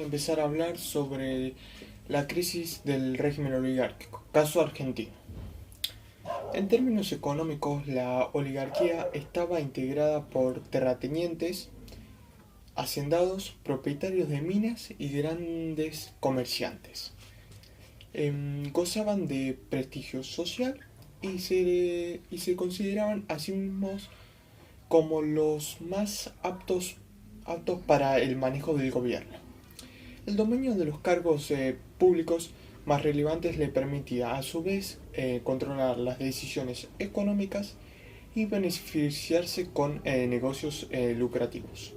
empezar a hablar sobre la crisis del régimen oligárquico, caso argentino. En términos económicos, la oligarquía estaba integrada por terratenientes, hacendados, propietarios de minas y grandes comerciantes. Gozaban de prestigio social y se consideraban a sí mismos como los más aptos para el manejo del gobierno. El dominio de los cargos públicos más relevantes le permitía a su vez controlar las decisiones económicas y beneficiarse con negocios lucrativos.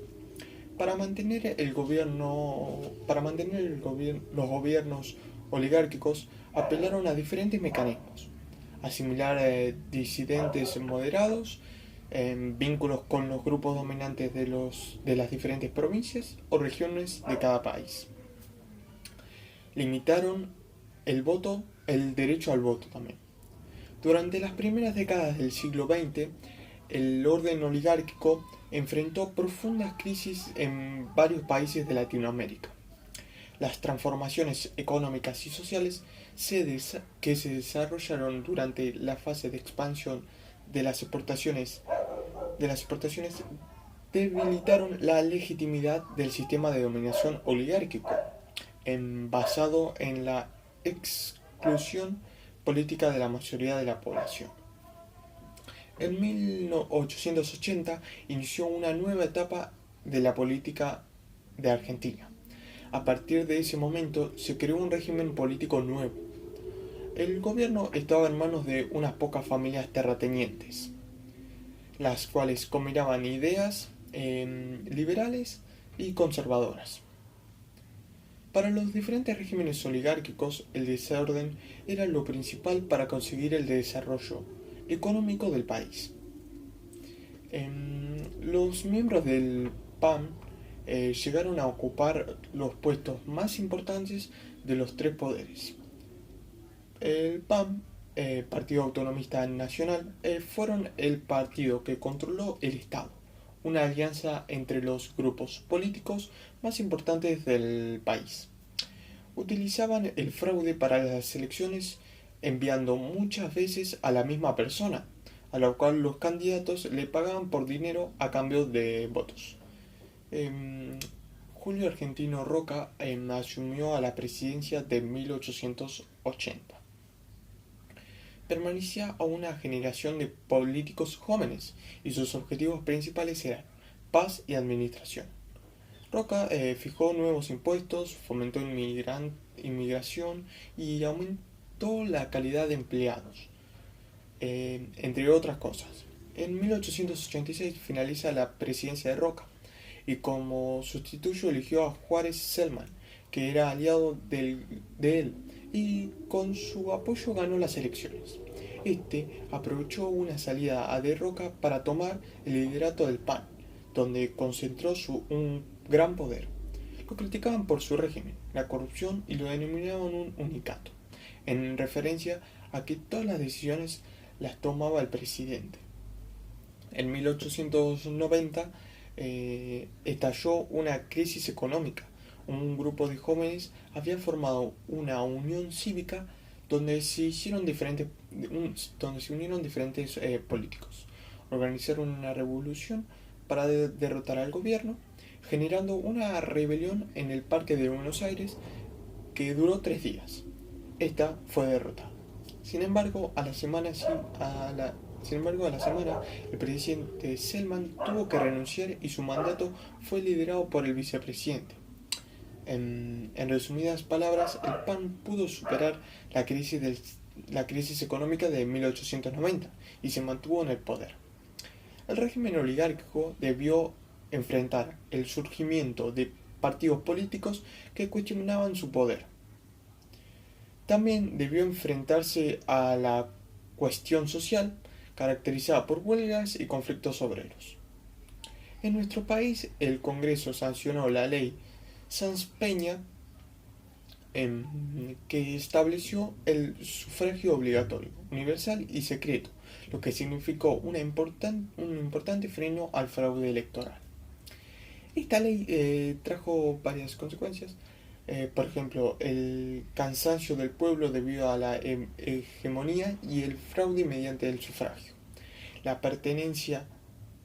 Los gobiernos oligárquicos apelaron a diferentes mecanismos: asimilar disidentes moderados, vínculos con los grupos dominantes de las diferentes provincias o regiones de cada país. Limitaron el derecho al voto también. Durante las primeras décadas del siglo XX, el orden oligárquico enfrentó profundas crisis en varios países de Latinoamérica. Las transformaciones económicas y sociales que se desarrollaron durante la fase de expansión de las exportaciones debilitaron la legitimidad del sistema de dominación oligárquico, basado en la exclusión política de la mayoría de la población. En 1880 inició una nueva etapa de la política de Argentina. A partir de ese momento se creó un régimen político nuevo. El gobierno estaba en manos de unas pocas familias terratenientes, las cuales combinaban ideas liberales y conservadoras. Para los diferentes regímenes oligárquicos, el desorden era lo principal para conseguir el desarrollo económico del país. Los miembros del PAN llegaron a ocupar los puestos más importantes de los tres poderes. El PAN, Partido Autonomista Nacional, fueron el partido que controló el Estado, una alianza entre los grupos políticos más importantes del país. Utilizaban el fraude para las elecciones, enviando muchas veces a la misma persona, a la cual los candidatos le pagaban por dinero a cambio de votos. Julio Argentino Roca asumió a la presidencia de 1880. Permanecía a una generación de políticos jóvenes y sus objetivos principales eran paz y administración. Roca fijó nuevos impuestos, fomentó inmigración y aumentó la calidad de empleados, entre otras cosas. En 1886 finaliza la presidencia de Roca y como sustituto eligió a Juárez Celman, que era aliado de él, y con su apoyo ganó las elecciones. Este aprovechó una salida de Roca para tomar el liderato del PAN, donde concentró un gran poder. Lo criticaban por su régimen, la corrupción, y lo denominaban un unicato, en referencia a que todas las decisiones las tomaba el presidente. En 1890 estalló una crisis económica. Un grupo de jóvenes había formado una unión cívica donde se unieron diferentes políticos. Organizaron una revolución para derrotar al gobierno, generando una rebelión en el Parque de Buenos Aires que duró 3 días. Esta fue derrotada. Sin embargo, a la semana, el presidente Selman tuvo que renunciar y su mandato fue liderado por el vicepresidente. En resumidas palabras, el PAN pudo superar la crisis económica de 1890 y se mantuvo en el poder. El régimen oligárquico debió enfrentar el surgimiento de partidos políticos que cuestionaban su poder. También debió enfrentarse a la cuestión social, caracterizada por huelgas y conflictos obreros. En nuestro país, el Congreso sancionó la ley Sanz-Peña, que estableció el sufragio obligatorio, universal y secreto, lo que significó un importante freno al fraude electoral. Esta ley trajo varias consecuencias. Por ejemplo, el cansancio del pueblo debido a la hegemonía y el fraude mediante el sufragio. La pertenencia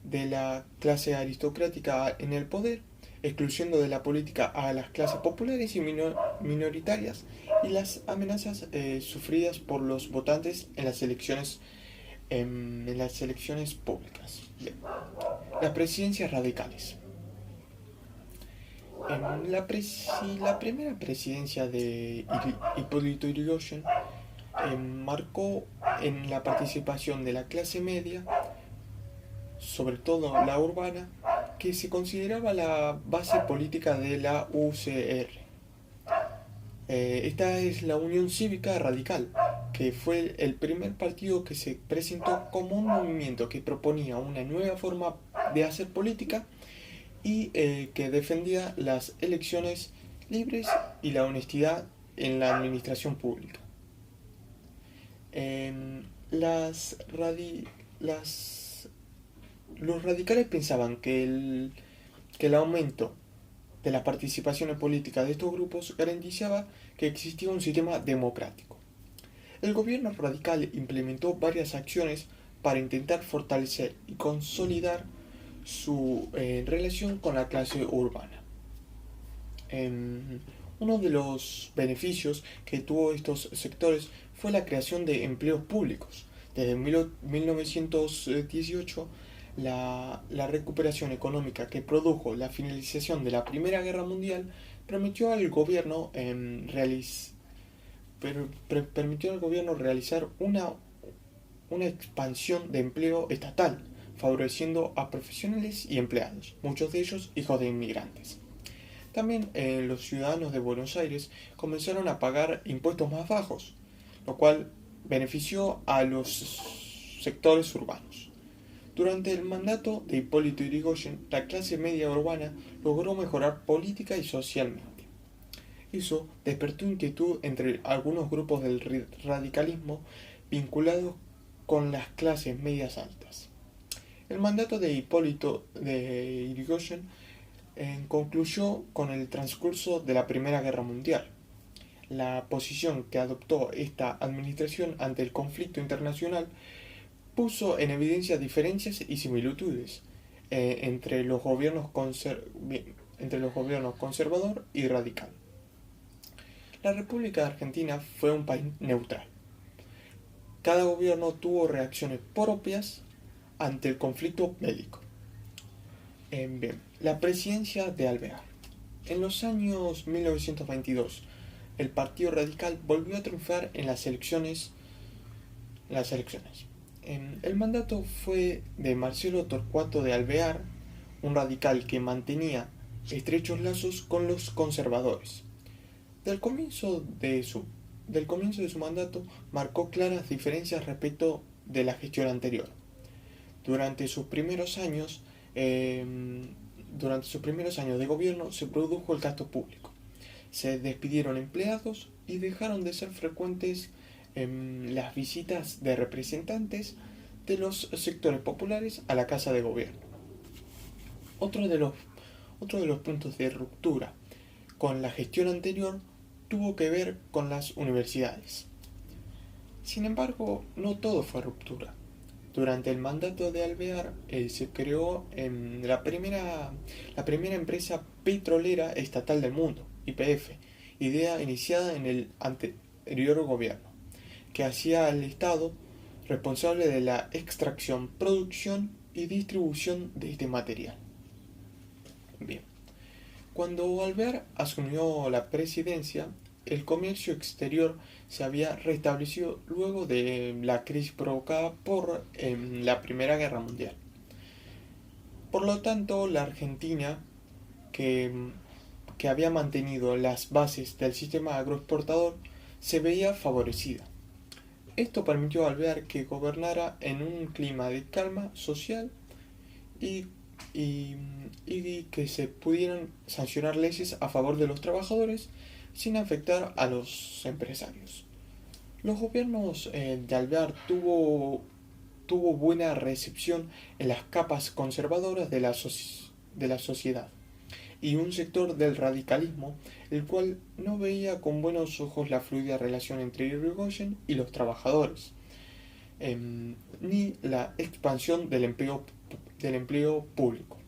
de la clase aristocrática en el poder, excluyendo de la política a las clases populares y minoritarias, y las amenazas sufridas por los votantes en las elecciones públicas. Bien. Las presidencias radicales. La primera presidencia de Hipólito Yrigoyen marcó en la participación de la clase media, sobre todo la urbana, que se consideraba la base política de la UCR. Esta es la Unión Cívica Radical, que fue el primer partido que se presentó como un movimiento que proponía una nueva forma de hacer política y que defendía las elecciones libres y la honestidad en la administración pública. Las, radi las Los radicales pensaban que el aumento de las participaciones políticas de estos grupos garantizaba que existía un sistema democrático. El gobierno radical implementó varias acciones para intentar fortalecer y consolidar su relación con la clase urbana. Uno de los beneficios que tuvo estos sectores fue la creación de empleos públicos. Desde 1918, la recuperación económica que produjo la finalización de la Primera Guerra Mundial permitió al gobierno, realizar una expansión de empleo estatal, favoreciendo a profesionales y empleados, muchos de ellos hijos de inmigrantes. También los ciudadanos de Buenos Aires comenzaron a pagar impuestos más bajos, lo cual benefició a los sectores urbanos. Durante el mandato de Hipólito Yrigoyen, la clase media urbana logró mejorar política y socialmente. Eso despertó inquietud entre algunos grupos del radicalismo vinculados con las clases medias altas. El mandato de Hipólito de Yrigoyen concluyó con el transcurso de la Primera Guerra Mundial. La posición que adoptó esta administración ante el conflicto internacional puso en evidencia diferencias y similitudes entre los gobiernos conservador y radical. La República Argentina fue un país neutral. Cada gobierno tuvo reacciones propias ante el conflicto bélico. Bien, la presidencia de Alvear. En los años 1922, el Partido Radical volvió a triunfar en las elecciones. El mandato fue de Marcelo Torcuato de Alvear, un radical que mantenía estrechos lazos con los conservadores. Del comienzo de su mandato marcó claras diferencias respecto de la gestión anterior. Durante sus primeros años de gobierno se produjo el gasto público. Se despidieron empleados y dejaron de ser frecuentes las visitas de representantes de los sectores populares a la Casa de Gobierno. Otro de los puntos de ruptura con la gestión anterior tuvo que ver con las universidades. Sin embargo, no todo fue ruptura. Durante el mandato de Alvear se creó la primera empresa petrolera estatal del mundo, YPF, idea iniciada en el anterior gobierno, que hacía al Estado responsable de la extracción, producción y distribución de este material. Bien, cuando Alvear asumió la presidencia, el comercio exterior se había restablecido luego de la crisis provocada por la Primera Guerra Mundial. Por lo tanto, la Argentina, que había mantenido las bases del sistema agroexportador, se veía favorecida. Esto permitió a Alvear que gobernara en un clima de calma social y que se pudieran sancionar leyes a favor de los trabajadores sin afectar a los empresarios. Los gobiernos de Alvear tuvo buena recepción en las capas conservadoras de la sociedad. y un sector del radicalismo, el cual no veía con buenos ojos la fluida relación entre Irigoyen y los trabajadores, ni la expansión del empleo público.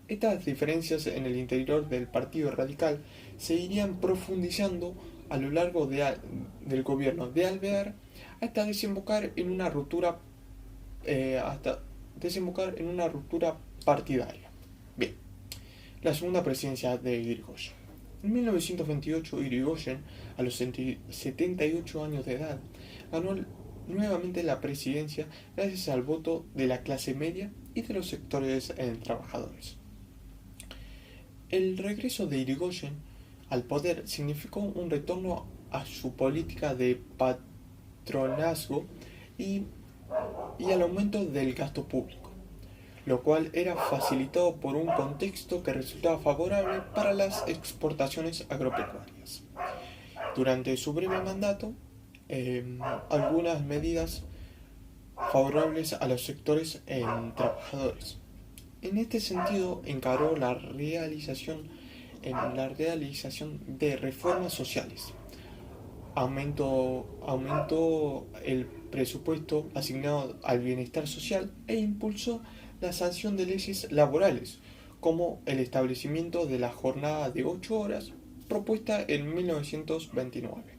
Estas diferencias en el interior del Partido Radical se irían profundizando a lo largo del gobierno de Alvear hasta desembocar en una ruptura partidaria. Bien, la segunda presidencia de Irigoyen. En 1928, Irigoyen, a los 78 años de edad, ganó nuevamente la presidencia gracias al voto de la clase media y de los sectores trabajadores. El regreso de Irigoyen al poder significó un retorno a su política de patronazgo y al aumento del gasto público, lo cual era facilitado por un contexto que resultaba favorable para las exportaciones agropecuarias. Durante su breve mandato, algunas medidas favorables a los sectores trabajadores. En este sentido, encaró la realización de reformas sociales. Aumentó el presupuesto asignado al bienestar social e impulsó la sanción de leyes laborales, como el establecimiento de la jornada de 8 horas propuesta en 1929.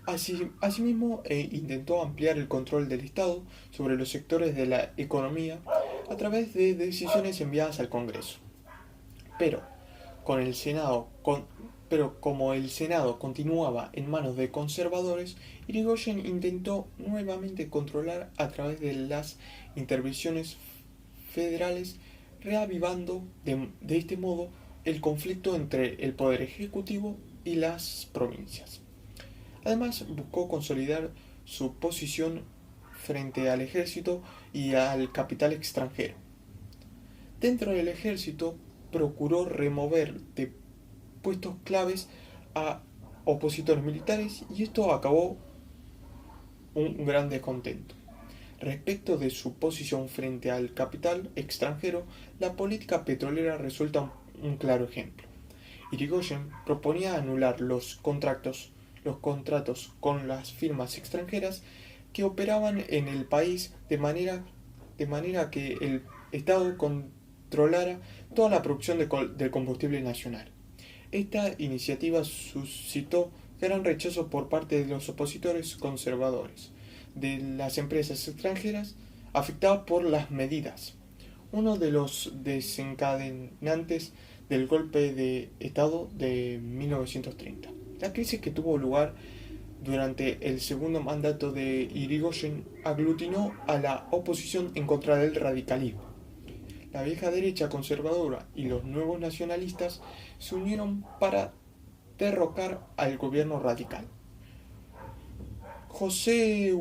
Asimismo, intentó ampliar el control del Estado sobre los sectores de la economía a través de decisiones enviadas al Congreso. Pero como el Senado continuaba en manos de conservadores, Irigoyen intentó nuevamente controlar a través de las intervenciones federales, reavivando de este modo el conflicto entre el poder ejecutivo y las provincias. Además, buscó consolidar su posición frente al ejército y al capital extranjero. Dentro del ejército, procuró remover de puestos claves a opositores militares y esto acabó un gran descontento. Respecto de su posición frente al capital extranjero, la política petrolera resulta un claro ejemplo. Irigoyen proponía anular los contratos con las firmas extranjeras que operaban en el país de manera que el Estado controlara toda la producción del combustible nacional. Esta iniciativa suscitó gran rechazo por parte de los opositores conservadores de las empresas extranjeras afectadas por las medidas. Uno de los desencadenantes del golpe de Estado de 1930. La crisis que tuvo lugar durante el segundo mandato de Irigoyen aglutinó a la oposición en contra del radicalismo. La vieja derecha conservadora y los nuevos nacionalistas se unieron para derrocar al gobierno radical. José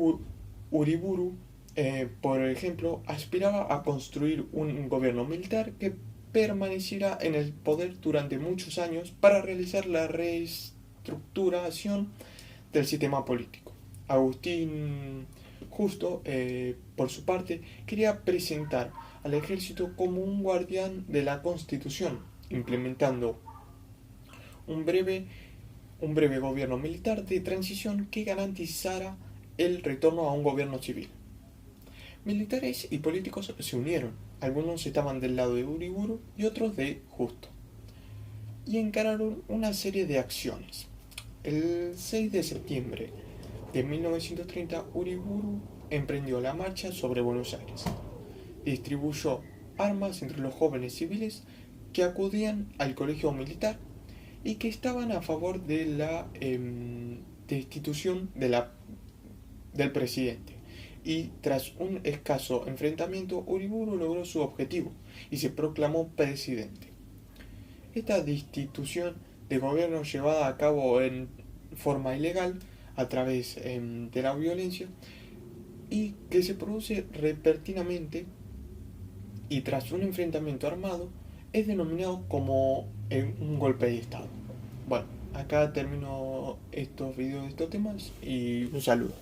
Uriburu, por ejemplo, aspiraba a construir un gobierno militar que permaneciera en el poder durante muchos años para realizar la reestructuración del sistema político. Agustín Justo, por su parte, quería presentar al ejército como un guardián de la Constitución, implementando un breve gobierno militar de transición que garantizara el retorno a un gobierno civil. Militares y políticos se unieron, algunos estaban del lado de Uriburu y otros de Justo, y encararon una serie de acciones. El 6 de septiembre de 1930, Uriburu emprendió la marcha sobre Buenos Aires. Distribuyó armas entre los jóvenes civiles que acudían al colegio militar y que estaban a favor de la destitución del presidente. Y tras un escaso enfrentamiento, Uriburu logró su objetivo y se proclamó presidente. Esta destitución de gobierno llevada a cabo en forma ilegal a través de la violencia y que se produce repentinamente y tras un enfrentamiento armado es denominado como un golpe de Estado. Bueno, acá termino estos videos de estos temas y un saludo.